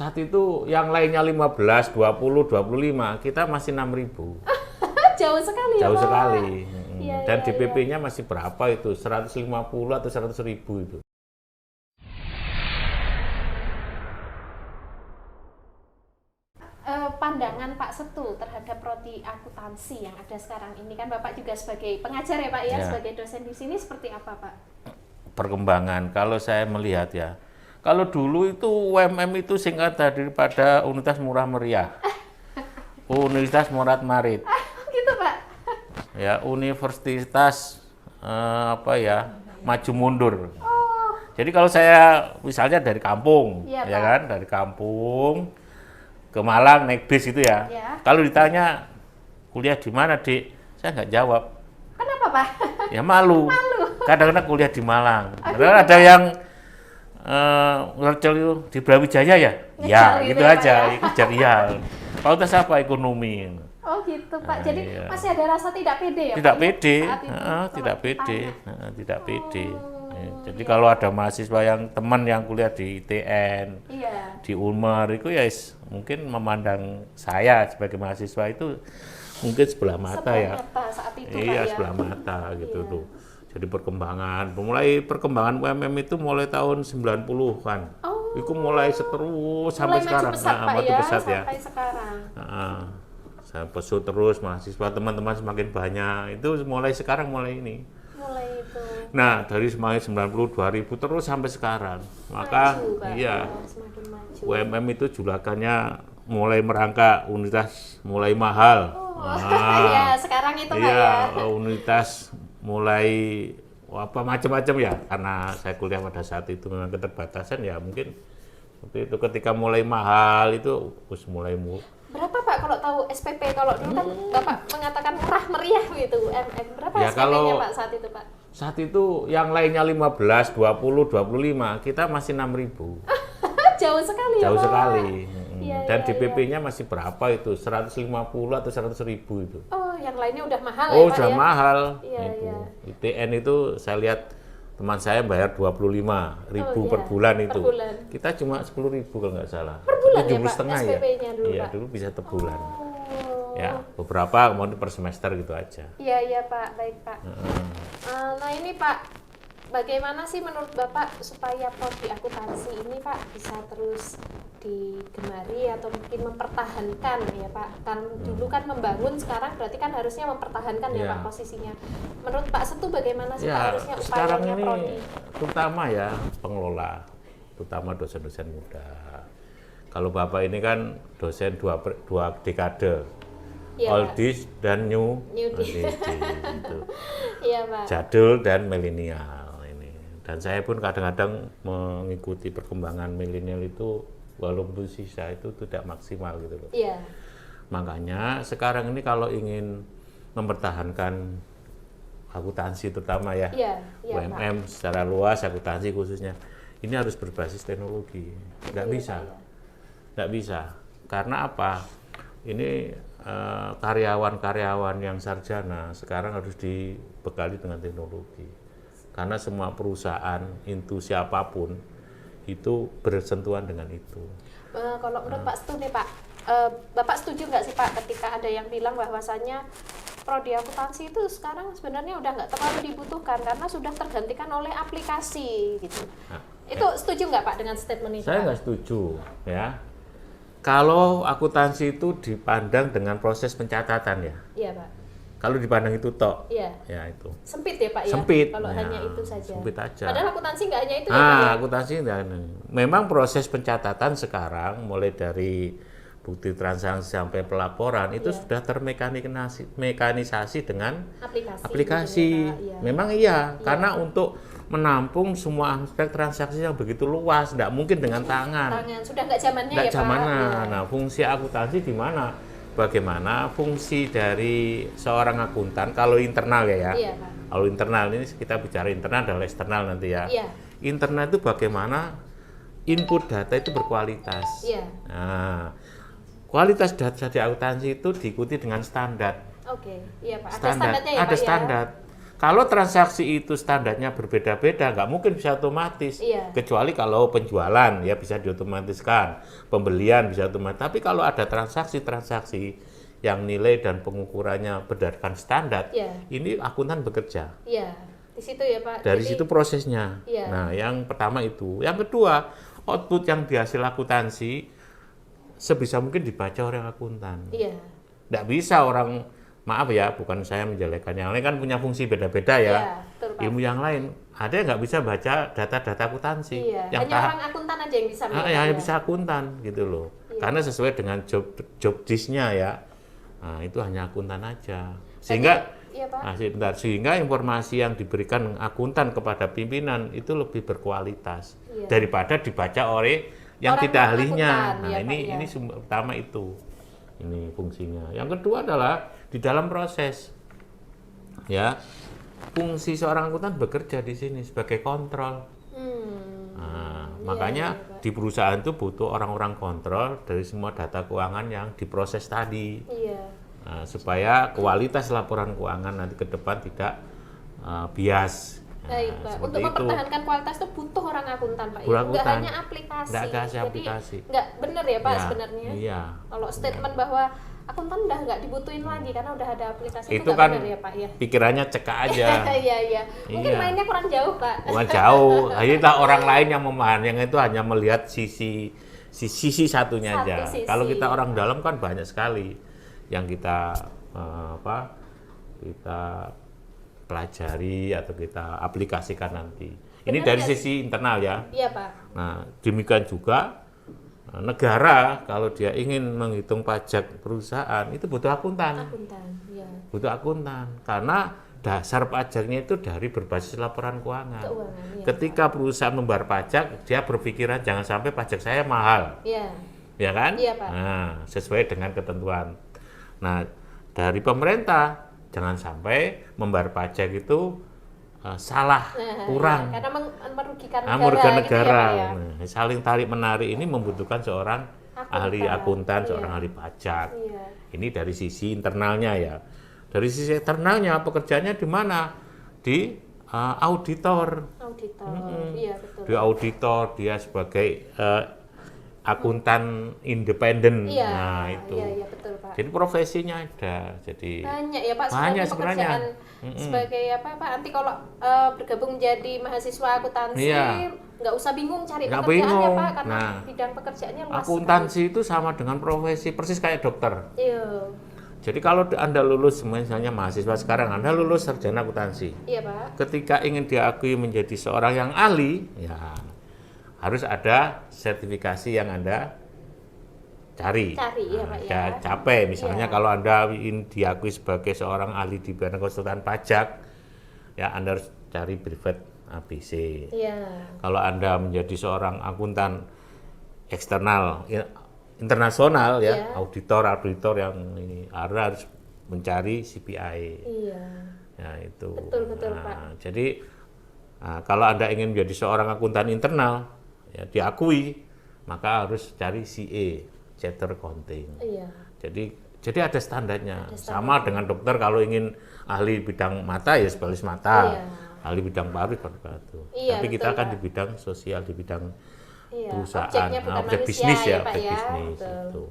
Saat itu yang lainnya 15, 20, 25, kita masih 6.000. Jauh sekali ya, Jauh Pak. sekali. Iya, Dan iya, DPP-nya masih berapa itu? 150 atau 100.000 itu. Pandangan Pak Setu terhadap prodi akuntansi yang ada sekarang ini, kan Bapak juga sebagai pengajar ya Pak ya, Ya. sebagai dosen di sini seperti apa Pak? Perkembangan, kalau saya melihat ya, kalau dulu itu UMM itu singkat daripada Universitas Murah Meriah, Universitas Morat Marit, Gitu Pak? ya Universitas maju mundur. Oh, Jadi kalau saya misalnya dari kampung, Iya, ya Pak. kan, dari kampung ke Malang naik bis itu ya. Ya. Kalau ditanya kuliah di mana, Dik? Saya nggak jawab. kenapa Pak? Ya malu. Kadang-kadang kuliah di Malang. Kadang ada yang ngercel itu di Brawijaya ya? Ya, Ngejar gitu gitu ya, aja. Pak, ya? Kejar ya. Fakultas apa? Ekonomi. Oh gitu Pak, Nah, jadi iya. masih ada rasa tidak pede ya Tidak Pak? pede, Saat itu, tidak kalau pede, ditanya. tidak pede. Jadi iya. kalau ada mahasiswa yang teman yang kuliah di ITN, Iya. di Unmar itu ya mungkin memandang saya sebagai mahasiswa itu mungkin sebelah mata Sebelah ya. mata saat itu Pak Iya, ya. sebelah mata gitu Iya. tuh. Jadi perkembangan UMM itu mulai tahun 90-an. Oh. Itu mulai seterus sampai Mulai sekarang. maju pesat Pak maju ya, pesat ya. sampai sekarang. Saya pesut terus mahasiswa teman-teman semakin banyak. Itu mulai sekarang mulai ini. Mulai itu. Nah, dari semakin 90 2000 terus sampai sekarang. Maka Maju, Pak. iya, Semakin maju. UMM itu julukannya mulai merangkak, universitas mulai mahal. Ya, sekarang itu Pak Iya, ya. universitas mulai macam-macam ya. Karena saya kuliah pada saat itu memang keterbatasan ya, mungkin seperti itu. Ketika mulai mahal itu mulai Berapa Pak kalau tahu SPP? Kalau dulu kan Bapak mengatakan murah meriah gitu UMM. Berapa Ya, SPP-nya kalau- Pak saat itu Pak? saat itu yang lainnya 15, 20, 25, kita masih 6.000. Jauh sekali ya Jauh Pak. sekali. Iya, Dan iya, DPP-nya masih berapa itu? 150 atau 100.000 itu. Oh, yang lainnya udah mahal Oh, ya Pak sudah ya? mahal. Iya, itu. iya. ITN itu saya lihat teman saya bayar 25.000 Oh, per iya. bulan Per itu. bulan. Kita cuma 10.000 kalau nggak salah. Per bulan ya, 7,5 Pak, setengah ya. SPP-nya dulu, Iya, Pak? dulu bisa per bulan. Oh. Ya, beberapa kemudian per semester gitu aja. Iya, iya Pak. Baik Pak. Nah ini Pak, bagaimana sih menurut Bapak supaya prodi akuntansi ini Pak bisa terus digemari atau mungkin mempertahankan ya Pak? Kan dulu kan membangun, sekarang berarti kan harusnya mempertahankan ya Ya. Pak posisinya. Menurut Pak Setu bagaimana sih Pak Ya, harusnya sekarang upayanya ini prodi? terutama ya pengelola, terutama dosen-dosen muda. Kalau Bapak ini kan dosen dua dekade, Iya, Pak. oldies dan new New gitu. Iya Pak. Jadul dan milenial ini. Dan saya pun kadang-kadang mengikuti perkembangan milenial itu walaupun sisa itu tidak maksimal gitu loh. Iya. Makanya sekarang ini kalau ingin mempertahankan akuntansi terutama ya, Iya, iya, UMM secara luas, akuntansi khususnya, ini harus berbasis teknologi. Nggak Iya, bisa. Pak, ya. Nggak bisa. Karena apa? Ini karyawan-karyawan yang sarjana sekarang harus dibekali dengan teknologi. Karena semua perusahaan, itu siapapun, itu bersentuhan dengan itu. Kalau menurut Pak Setu nih Pak, Bapak setuju nggak sih Pak ketika ada yang bilang bahwasannya prodi akuntansi itu sekarang sebenarnya udah nggak terlalu dibutuhkan karena sudah tergantikan oleh aplikasi gitu. Nah, Itu setuju nggak Pak dengan statement itu? saya Pak? nggak setuju, ya. Kalau akuntansi itu dipandang dengan proses pencatatan ya. Iya Pak. Kalau dipandang itu tok, Iya. ya itu. Sempit ya Pak ya? Sempit. Kalau Ya, hanya itu saja. sempit aja. Padahal akuntansi nggak hanya itu ya Pak ya? Akuntansi memang proses pencatatan sekarang mulai dari bukti transaksi sampai pelaporan itu Iya. sudah termekanisasi dengan Aplikasi. aplikasi. gitu ya, Pak. Iya. Memang iya, karena untuk menampung semua aspek transaksi yang begitu luas, tidak mungkin dengan tangan. Tangan sudah nggak zamannya Nggak ya Pak. zamanan. Iya. Nah, fungsi akuntansi di mana? Bagaimana fungsi dari seorang akuntan kalau internal ya? Iya Pak. Kalau internal ini kita bicara internal dan eksternal nanti ya. Iya. Internal itu bagaimana input data itu berkualitas. Iya. Nah, kualitas data di akuntansi itu diikuti dengan standar. Oke. Iya Pak. Ada Standar, standarnya ya ada Pak standar. Kalau transaksi itu standarnya berbeda-beda, nggak mungkin bisa otomatis. Iya. Kecuali kalau penjualan ya bisa diotomatiskan, pembelian bisa otomatis. Tapi kalau ada transaksi-transaksi yang nilai dan pengukurannya berdasarkan standar, Iya. ini akuntan bekerja. Iya, di situ ya Pak. Dari Jadi, situ prosesnya. Iya. Nah, yang pertama itu. Yang kedua, output yang dihasil akuntansi sebisa mungkin dibaca oleh akuntan. iya, Nggak bisa orang, maaf ya, bukan saya menjelekkan, yang lain kan punya fungsi beda-beda ya. iya, betul Pak. Ilmu yang lain, ada yang nggak bisa baca data-data akuntansi. Iya, Yang hanya orang akuntan aja yang bisa melihat. yang ya. bisa akuntan gitu loh. Iya. Karena sesuai dengan job desk-nya ya. Nah, itu hanya akuntan aja. Sehingga Iya Pak. sebentar, sehingga informasi yang diberikan akuntan kepada pimpinan itu lebih berkualitas Iya. daripada dibaca oleh yang Orang tidak ahlinya. akuntan, Nah, ya, Pak, ya. ini sumber utama itu. Ini fungsinya. Yang kedua adalah di dalam proses. Ya. Fungsi seorang akuntan bekerja di sini sebagai kontrol. Nah, makanya iya, Pak. di perusahaan itu butuh orang-orang kontrol dari semua data keuangan yang diproses tadi. Iya. Nah, supaya kualitas laporan keuangan nanti ke depan tidak bias. Nah, Baik Pak. seperti Untuk itu. mempertahankan kualitas itu butuh orang akuntan Pak. Butuh Ya? Nggak akuntan. hanya aplikasi. Nggak ada Jadi, aplikasi. nggak benar ya Pak Ya, sebenarnya. iya. Kalau statement bahwa akuntan udah nggak dibutuhin lagi karena udah ada aplikasi itu Itu nggak kan benar ya Pak ya. pikirannya cekak aja. Iya iya. Mungkin Iya. mainnya kurang jauh Pak. Bukan jauh. Akhirnya orang lain yang memahami, yang itu hanya melihat sisi satunya Satu aja. sisi. Kalau kita orang dalam kan banyak sekali yang kita kita pelajari atau kita aplikasikan nanti. Ini Benar dari nggak sisi internal ya. Iya Pak. Nah, demikian juga negara kalau dia ingin menghitung pajak perusahaan itu butuh akuntan. Akuntan. Iya. Butuh akuntan karena dasar pajaknya itu dari berbasis laporan keuangan. Keuangan. Iya. Ketika perusahaan membayar pajak, dia berpikiran jangan sampai pajak saya mahal, Iya. ya kan? Iya, Pak. Nah, sesuai dengan ketentuan. Nah, dari pemerintah jangan sampai membayar pajak itu salah, kurang, Karena merugikan merugikan negara. Gitu ya, negara. Pak, ya? Nah, saling tarik menarik ini membutuhkan seorang ahli akuntan, seorang Iya. ahli pajak. Iya. Ini dari sisi internalnya ya. Dari sisi eksternalnya pekerjaannya di mana? Di auditor. Auditor. Iya betul. Di auditor dia sebagai akuntan independen. Iya. Nah, itu. Iya iya betul Pak. Jadi profesinya ada. Jadi Banyak ya Pak banyak sebenarnya. pekerjaan sebagai apa Pak nanti kalau bergabung menjadi mahasiswa akuntansi Iya. nggak usah bingung cari Nggak pekerjaan ya bingung. Pak karena Nah, bidang pekerjaannya luas akuntansi itu sama dengan profesi persis kayak dokter. sekali. Iya. Jadi kalau Anda lulus, misalnya mahasiswa sekarang, Anda lulus sarjana akuntansi. Iya Pak. Ketika ingin diakui menjadi seorang yang ahli, ya harus ada sertifikasi yang Anda cari. Ya Pak ya. Capai. Misalnya Iya. kalau Anda ingin diakui sebagai seorang ahli di bidang konsultan pajak, ya Anda harus cari privat ABC. Iya. Kalau Anda menjadi seorang akuntan eksternal, internasional ya, Iya. auditor yang ini Anda harus mencari CPI. Iya. Ya itu. Betul, Pak. Jadi kalau Anda ingin menjadi seorang akuntan internal, ya diakui, maka harus cari CA, Chartered Accounting. Iya. Jadi ada standarnya. Sama dengan dokter kalau ingin ahli bidang mata ya spesialis mata, Iya. ahli bidang paru seperti itu. Iya, Tapi kita betul, kan Pak. di bidang sosial, di bidang Iya. perusahaan, Objeknya bukan objek manusia bisnis ya, Pak objek ya. bisnis Betul. itu.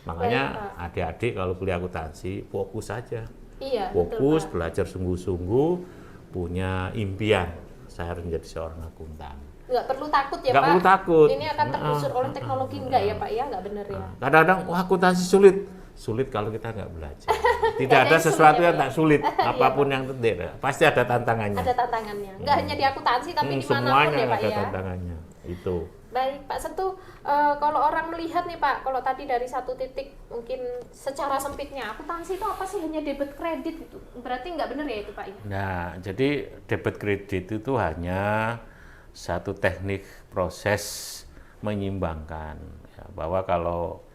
Makanya Baik, Pak. adik-adik kalau kuliah akuntansi fokus saja. Iya. Fokus, Betul, Pak. belajar sungguh-sungguh, punya impian saya harus menjadi seorang akuntan. Nggak perlu takut ya Nggak Pak. perlu takut. Ini akan tergusur oleh teknologi enggak ya Pak ya? Nggak benar ya. Kadang-kadang wah akuntansi sulit kalau kita nggak belajar. Tidak ada ada yang sesuatu sulit ya, yang Pak? tak sulit, apapun yang tidak, pasti ada tantangannya. Ada tantangannya. Nggak hanya di akuntansi tapi dimanapun Semuanya ya Pak ada ya. tantangannya. Itu. Baik Pak Setu, kalau orang melihat nih Pak, kalau tadi dari satu titik mungkin secara sempitnya akuntansi itu apa sih, hanya debit kredit gitu? Berarti nggak benar ya itu Pak ya? Nah, jadi debit kredit itu hanya satu teknik proses menyimbangkan. Ya, bahwa kalau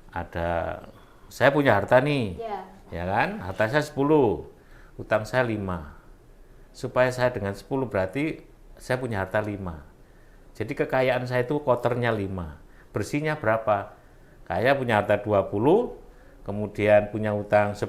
ada, saya punya harta nih, ya kan, harta saya 10, utang saya 5. Supaya saya dengan 10 berarti saya punya harta 5. Jadi kekayaan saya itu kotornya 5. Bersihnya berapa? Saya punya harta 20, kemudian punya utang 10,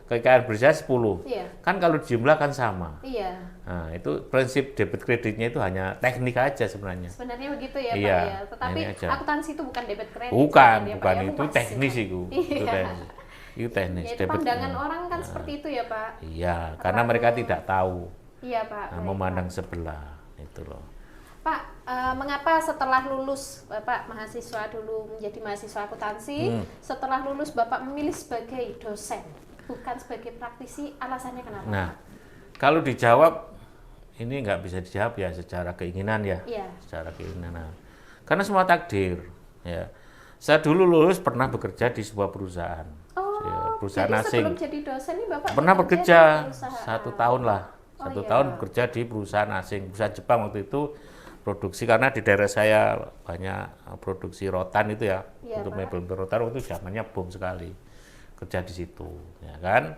kekayaan bersih 10. Iya. Kan kalau jumlah kan sama. Iya. Nah, itu prinsip debit kreditnya itu hanya teknik aja sebenarnya. Sebenarnya begitu ya Iya, Pak ya. Tetapi ini aja. akuntansi itu bukan debit kredit. Bukan, sebenarnya, bukan Pak, ya. itu Luas, teknis ya, Pak. itu. Iya. Itu teknis. Itu teknis. Ya, itu Debit- pandangan orang kan seperti itu ya Pak. Iya, karena mereka tidak tahu. Iya Pak. Nah, baik, memandang sebelah itu loh. Pak, mengapa setelah lulus Bapak mahasiswa dulu menjadi mahasiswa akuntansi, setelah lulus Bapak memilih sebagai dosen, bukan sebagai praktisi? Alasannya kenapa? Nah, kalau dijawab ini nggak bisa dijawab ya secara keinginan ya, Iya. secara keinginan. Nah, karena semua takdir. Ya, saya dulu lulus pernah bekerja di sebuah perusahaan, ya, perusahaan jadi asing. sebelum jadi dosen nih Bapak Pernah di bekerja perusahaan. 1 tahun lah, Oh, 1 iya. tahun bekerja di perusahaan asing, perusahaan Jepang waktu itu produksi karena di daerah saya banyak produksi rotan itu ya, Iya, untuk Pak. mebel rotan waktu itu zamannya boom sekali, kerja di situ, ya kan.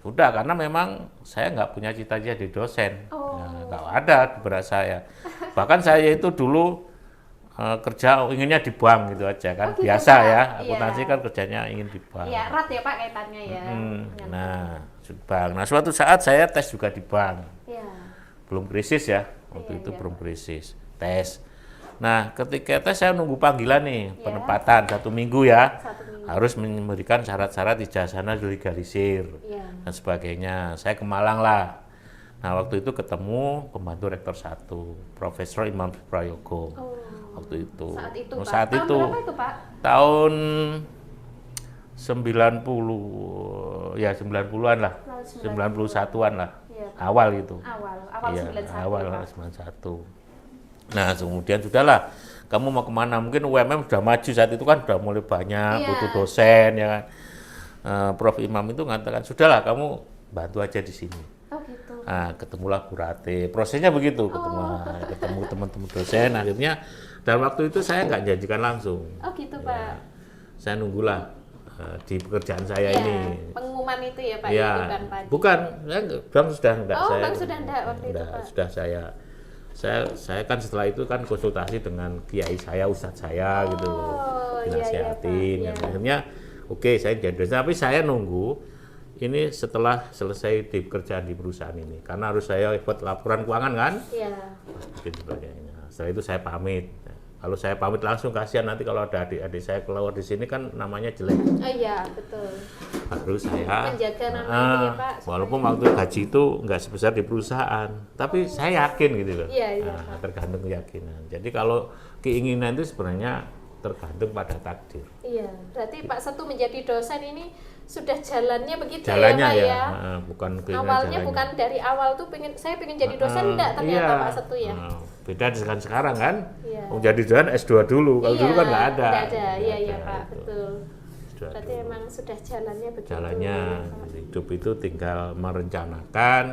Sudah karena memang saya nggak punya cita-cita jadi dosen, ya, nggak ada di benak saya. Bahkan saya itu dulu kerja inginnya di bank gitu aja kan, Oh, gitu, biasa Pak. ya, Iya. akuntansi kan kerjanya ingin di bank. Iya, erat ya Pak kaitannya ya. Dengan- Nah, bank. Nah, suatu saat saya tes juga di bank. Iya. Belum krisis ya, waktu Iya, itu iya, belum krisis. Tes. Nah, ketika tes saya nunggu panggilan nih, Iya. penempatan 1 minggu ya. 1 minggu. Harus memberikan syarat-syarat ijazahnya dilegalisir Iya. dan sebagainya. Saya ke Malang lah. Nah, waktu itu ketemu pembantu rektor 1, Profesor Imam Prayogo. Oh. Waktu itu. Saat itu Oh, Pak. saat Tahun itu. berapa itu Pak? Tahun 90 ya 90-an lah. Tahun 91-an lah. Iya. Awal itu. Awal Iya, 91 awal Pak. 91. Nah, kemudian sudahlah, kamu mau kemana? Mungkin UMM sudah maju saat itu kan, sudah mulai banyak Iya. butuh dosen ya kan. Prof Imam itu mengatakan, sudahlah kamu bantu aja di sini. Oh gitu. Nah, ketemulah Burate. Prosesnya begitu, ketemu teman-teman dosen. Akhirnya dalam waktu itu saya nggak janjikan langsung. Oh gitu Ya, Pak. saya nunggulah di pekerjaan saya Iya, ini. pengumuman itu ya Pak Ya, di bank pagi. bukan, bank sudah enggak Oh, saya. bank sudah enggak waktu itu, Pak. Sudah saya kan setelah itu kan konsultasi dengan kiai saya, ustadz saya gitu loh. Oh, iya, iya, Dinasihatin. Pak. Dan Iya. akhirnya oke, saya jadi dosen, tapi saya nunggu ini setelah selesai di pekerjaan di perusahaan ini karena harus saya buat laporan keuangan kan, Iya. dan sebagainya. Setelah itu saya pamit. Kalau saya pamit langsung kasihan nanti kalau ada adik-adik saya keluar di sini kan namanya jelek. Oh iya, betul. Baru saya Menjaga nama itu ya, Pak, walaupun waktu gaji itu nggak sebesar di perusahaan, tapi saya yakin gitu loh. Iya, iya, Nah, Pak. tergantung keyakinan. Jadi kalau keinginan itu sebenarnya tergantung pada takdir. Iya, berarti Pak Setu menjadi dosen ini sudah jalannya begitu Jalannya ya Pak ya, ya? bukan keinginan Awalnya jalannya. bukan dari awal tuh saya pengen jadi dosen enggak ternyata Iya. Pak Setu ya? Beda dengan sekarang kan. Iya. Mau jadi dosen S2 dulu. Kalau dulu kan nggak ada. Nggak ada, iya Nggak iya ada Pak, itu. betul. S2 Berarti dulu. emang sudah jalannya begitu. Jalannya Pak. hidup itu tinggal merencanakan,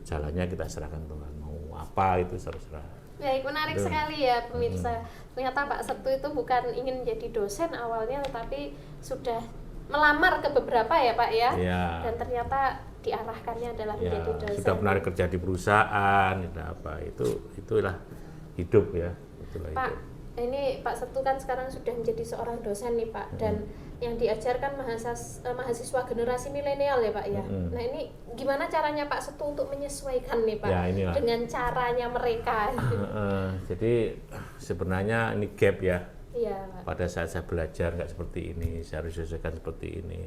jalannya kita serahkan Tuhan. Mau apa itu serah. Baik, menarik sekali ya pemirsa. Ternyata Pak Setu itu bukan ingin menjadi dosen awalnya, tetapi sudah melamar ke beberapa ya Pak ya. Iya. Dan ternyata diarahkannya adalah Ya, menjadi dosen. sudah pernah kerja di perusahaan, apa itulah hidup ya. Itulah Pak, hidup. ini Pak Setu kan sekarang sudah menjadi seorang dosen nih Pak, dan yang diajarkan mahasiswa generasi milenial ya Pak ya. Nah ini gimana caranya Pak Setu untuk menyesuaikan nih Pak Ya, inilah. dengan caranya mereka? Jadi sebenarnya ini gap ya. Iya Pak. Pada saat saya belajar nggak seperti ini, saya harus sesuaikan seperti ini.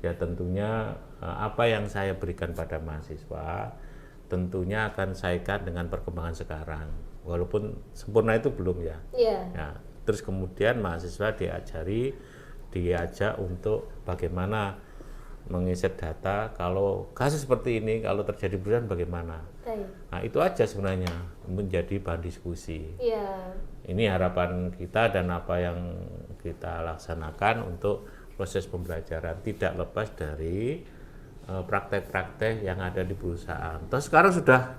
Ya tentunya apa yang saya berikan pada mahasiswa tentunya akan saya kaitkan dengan perkembangan sekarang. Walaupun sempurna itu belum ya. Iya. Ya, terus kemudian mahasiswa diajak untuk bagaimana mengisap data kalau kasus seperti ini kalau terjadi perusahaan bagaimana. Baik. Nah itu aja sebenarnya menjadi bahan diskusi. Iya. Ini harapan kita dan apa yang kita laksanakan untuk proses pembelajaran tidak lepas dari praktek-praktek yang ada di perusahaan. Terus sekarang sudah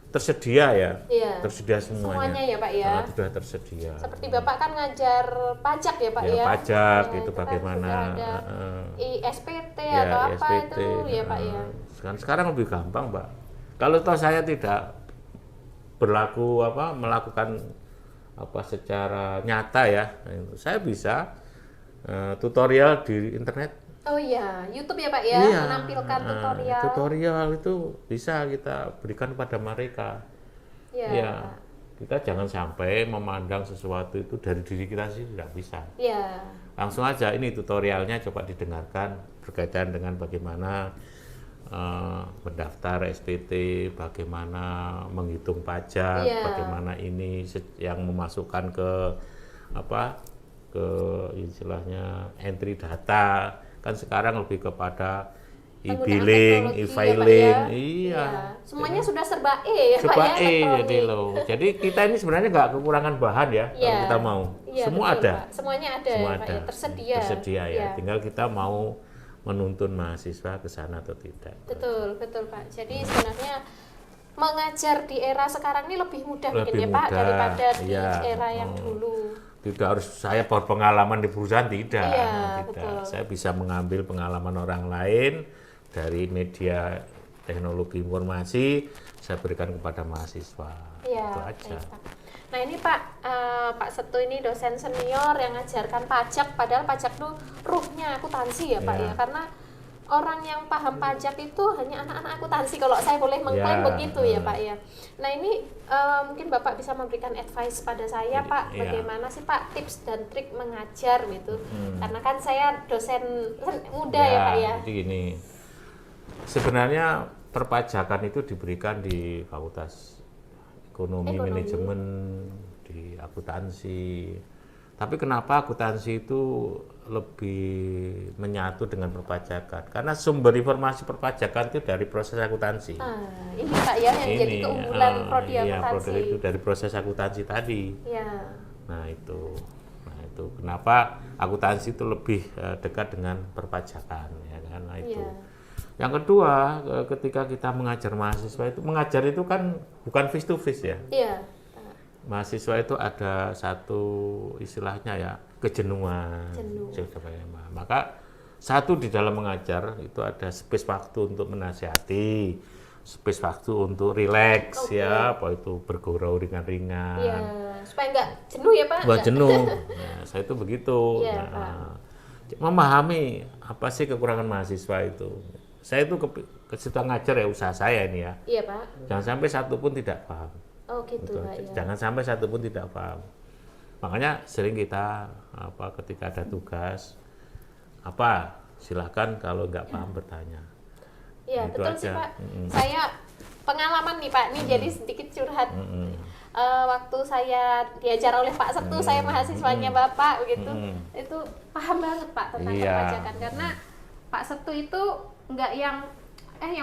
tersedia ya, Iya. tersedia semuanya. Semuanya ya Pak ya. Sudah tersedia. Seperti Bapak kan ngajar pajak ya Pak Ya, ya. pajak Ya, itu kan bagaimana, sudah ada ya, ISPT atau apa SPT, itu ya Pak ya. Sekarang lebih gampang Pak. Kalau toh saya tidak melakukan secara nyata ya, saya bisa tutorial di internet Oh iya, YouTube ya Pak ya, Iya, menampilkan tutorial. tutorial itu bisa kita berikan pada mereka. Iya, Ya, Pak. kita jangan sampai memandang sesuatu itu dari diri kita sih, tidak bisa. Iya. Langsung aja, ini tutorialnya coba didengarkan berkaitan dengan bagaimana mendaftar SPT, bagaimana menghitung pajak, Iya. bagaimana ini yang memasukkan ke apa, ke istilahnya entry data. Kan sekarang lebih kepada Penggunaan e-billing, teknologi ya, Pak, e-filing, ya. iya. Semuanya sudah serba ya Pak Coba ya, elektronik. jadi loh. Jadi kita ini sebenarnya nggak kekurangan bahan ya, kalau Iya. kita mau. Iya, Semua betul, ada. Pak. Semuanya ada Semua ya, Pak ada. ya, tersedia. Tersedia ya. Iya. Tinggal kita mau menuntun mahasiswa ke sana atau tidak. Betul, betul Pak. Jadi sebenarnya mengajar di era sekarang ini lebih mudah mungkin Lebih ya Pak mudah, daripada di iya. era yang dulu. Tidak harus saya berpengalaman di perusahaan, tidak. Iya, Tidak. betul. Saya bisa mengambil pengalaman orang lain dari media teknologi informasi, saya berikan kepada mahasiswa. Iya, Itu aja. baik, Pak. Nah ini Pak, Pak Setu ini dosen senior yang ngajarkan pajak, padahal pajak itu ruhnya akuntansi ya Pak Iya. ya, karena orang yang paham pajak itu hanya anak-anak akuntansi, kalau saya boleh mengklaim Ya, begitu ya Pak ya. Nah ini mungkin Bapak bisa memberikan advice pada saya Pak, Iya. bagaimana sih Pak tips dan trik mengajar gitu, karena kan saya dosen muda ya Pak ya. Jadi gini, sebenarnya perpajakan itu diberikan di Fakultas Ekonomi, Manajemen, di akuntansi. Tapi kenapa akuntansi itu lebih menyatu dengan perpajakan? Karena sumber informasi perpajakan itu dari proses akuntansi. Ini Pak ya yang jadi keunggulan prodi iya, akuntansi. produk itu dari proses akuntansi tadi. Ya. Nah itu kenapa akuntansi itu lebih dekat dengan perpajakan, ya kan? Nah itu. Iya. Yang kedua, ketika kita mengajar mahasiswa itu, mengajar itu kan bukan face to face ya. Iya. Mahasiswa itu ada satu istilahnya ya, kejenuhan. Jenuh. Maka satu di dalam mengajar itu ada space waktu untuk menasihati, space waktu untuk rileks ya, apa itu bergurau ringan-ringan. Iya, supaya nggak jenuh ya Pak. Buat Nggak- jenuh. Nah, saya itu begitu. Iya, Memahami apa sih kekurangan mahasiswa itu. Saya itu ke situ ngajar ya, usaha saya ini ya. Iya Pak. Jangan sampai satu pun tidak paham. Oh gitu Betul. Pak ya. Jangan sampai satu pun tidak paham. Makanya sering kita ketika ada tugas silakan kalau nggak paham bertanya. Iya Itu betul sih aja. Pak. Saya pengalaman nih Pak, ini jadi sedikit curhat. Waktu saya diajar oleh Pak Setu, saya mahasiswanya Bapak begitu, itu paham banget Pak tentang Iya. perpajakan, karena Pak Setu itu nggak yang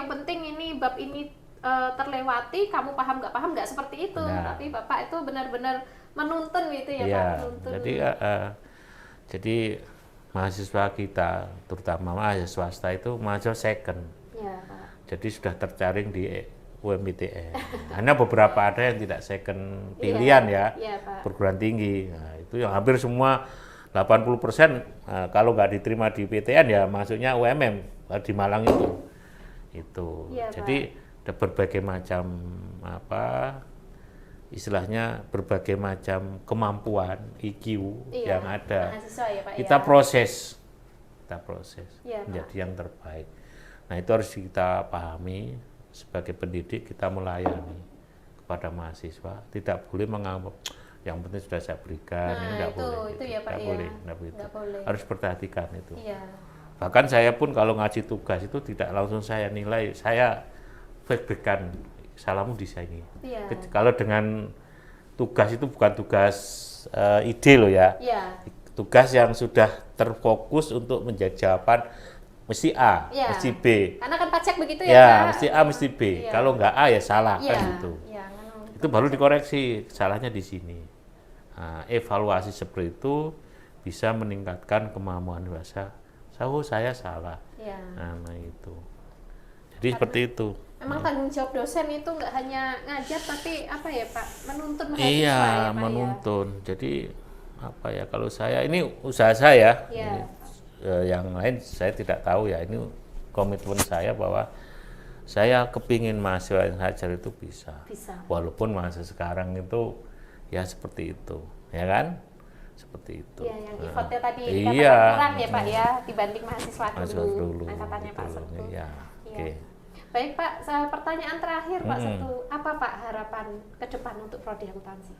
penting ini bab ini terlewati, kamu paham nggak seperti itu. Nah. Tapi Bapak itu benar-benar menuntun gitu ya Iya. Pak, menuntun. Jadi mahasiswa kita, terutama mahasiswa swasta itu mahasiswa second. Ya Pak. Jadi sudah terjaring di UMITN. Hanya beberapa ada yang tidak second pilihan ya, Iya Pak. perguruan tinggi. Nah, itu yang hampir semua 80% kalau nggak diterima di PTN ya masuknya UMM di Malang itu. Iya, Jadi ada berbagai macam istilahnya berbagai macam kemampuan IQ Iya, yang ada. mahasiswa ya Pak Kita ya. proses Iya, Pak. menjadi yang terbaik. Nah itu harus kita pahami sebagai pendidik, kita melayani kepada mahasiswa, tidak boleh menganggap yang penting sudah saya berikan, Nah, ini tidak itu, boleh. itu ya, Pak, Tidak ya. boleh, tidak begitu. Nggak boleh. Harus perhatikan itu. Iya. Bahkan saya pun kalau ngaji tugas itu tidak langsung saya nilai, saya feedbackkan salahmu di sini. Iya. Kalau dengan tugas itu bukan tugas ide loh ya, Iya. tugas yang sudah terfokus untuk menjadi jawaban mesti A, Iya. mesti B. Karena kan pajak begitu ya, Ya, Pak. mesti A, mesti B. Iya. Kalau nggak A ya salah Iya. kan gitu. Iya, kan. Itu baru dikoreksi, salahnya di sini. Nah, evaluasi seperti itu bisa meningkatkan kemampuan bahasa. Saya salah. Iya. Nah, itu. Jadi seperti itu. Memang tanggung jawab dosen itu nggak hanya ngajar tapi apa ya Pak, menuntun mahasiswa Iya, ya Pak menuntun. Jadi apa ya, kalau saya ini usaha saya. Iya. Ini, yang lain saya tidak tahu ya, ini komitmen saya bahwa saya kepingin mahasiswa yang ngajar itu bisa. Bisa. Walaupun masa sekarang itu ya seperti itu, ya kan? seperti itu. Iya, yang effortnya tadi Iya. dikatakan kurang ya Pak ya, dibanding mahasiswa Mahasiswa dulu, dulu, angkatannya Pak betul. Setu. Iya, Iya. oke. Baik Pak, pertanyaan terakhir Pak Setu, apa Pak harapan ke depan untuk prodi akuntansi?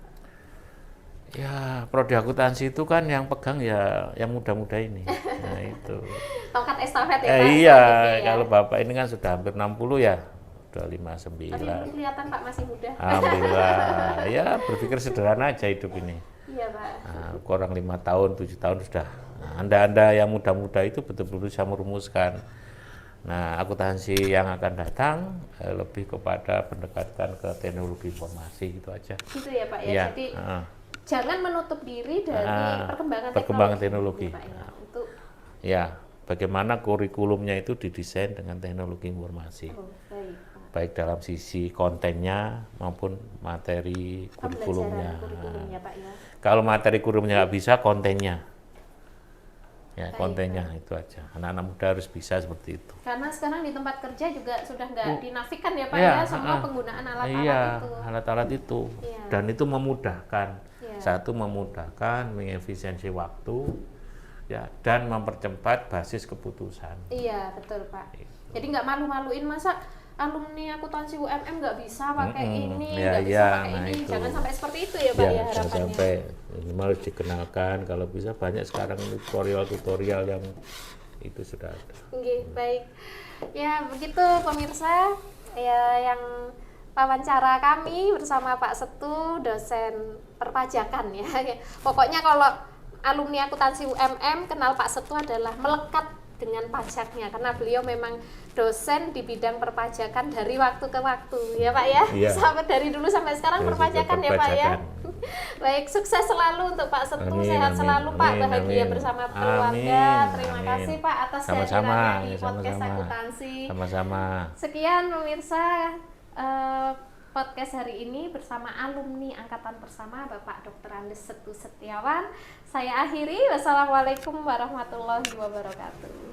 Ya, prodi akuntansi itu kan yang pegang ya yang muda-muda ini. Nah, itu. Tongkat estafet ya Pak? Iya, selanjutnya ya. kalau Bapak ini kan sudah hampir 60 ya. Udah Tapi 59. belum kelihatan Pak masih muda. Alhamdulillah. Ya, berpikir sederhana aja hidup ini. Iya Pak. Nah, kurang 5 tahun, 7 tahun sudah. Nah, Anda yang muda-muda itu betul-betul bisa merumuskan. Nah, akuntansi yang akan datang lebih kepada pendekatan ke teknologi informasi gitu aja. Gitu ya Pak ya. Iya, Jadi jangan menutup diri dari perkembangan teknologi. Pak, ya. Untuk Ya, bagaimana kurikulumnya itu didesain dengan teknologi informasi. baik. Baik dalam sisi kontennya maupun materi kurikulumnya. Kurikulumnya Pak ya. Kalau materi kurikulumnya nggak bisa, kontennya. Ya, Baik, kontennya itu aja. Anak-anak muda harus bisa seperti itu. Karena sekarang di tempat kerja juga sudah nggak dinafikan ya Pak Iya, ya, semua penggunaan alat-alat Iya, itu. alat-alat itu. Iya. Dan itu memudahkan. Iya. Satu memudahkan, mengefisiensi waktu, ya, dan mempercepat basis keputusan. Iya, betul Pak. Jadi nggak malu-maluin masa alumni akuntansi UMM nggak bisa pakai ini, Ya, nggak bisa ya, pakai nah ini. itu. Jangan sampai seperti itu ya Pak ya, Ya, jangan harapannya. sampai minimal dikenalkan. Kalau bisa banyak sekarang tutorial-tutorial yang itu sudah ada. Oke, baik. Ya, begitu pemirsa ya yang wawancara kami bersama Pak Setu, dosen perpajakan ya. Pokoknya kalau alumni akuntansi UMM kenal Pak Setu adalah melekat dengan pajaknya karena beliau memang dosen di bidang perpajakan dari waktu ke waktu ya Pak ya. Iya. Sampai dari dulu sampai sekarang Ya, perpajakan ya Pak ya. Baik, sukses selalu untuk Pak Setu, Amin, sehat amin, selalu Pak, amin, bahagia amin. bersama keluarga. Amin, Terima amin. kasih Pak atas Sama-sama, kehadirannya di ya, podcast sama-sama. akuntansi. Sama-sama. Sekian pemirsa podcast hari ini bersama alumni angkatan pertama Bapak Dr. Andes Setu Setiawan. Saya akhiri. Wassalamualaikum warahmatullahi wabarakatuh.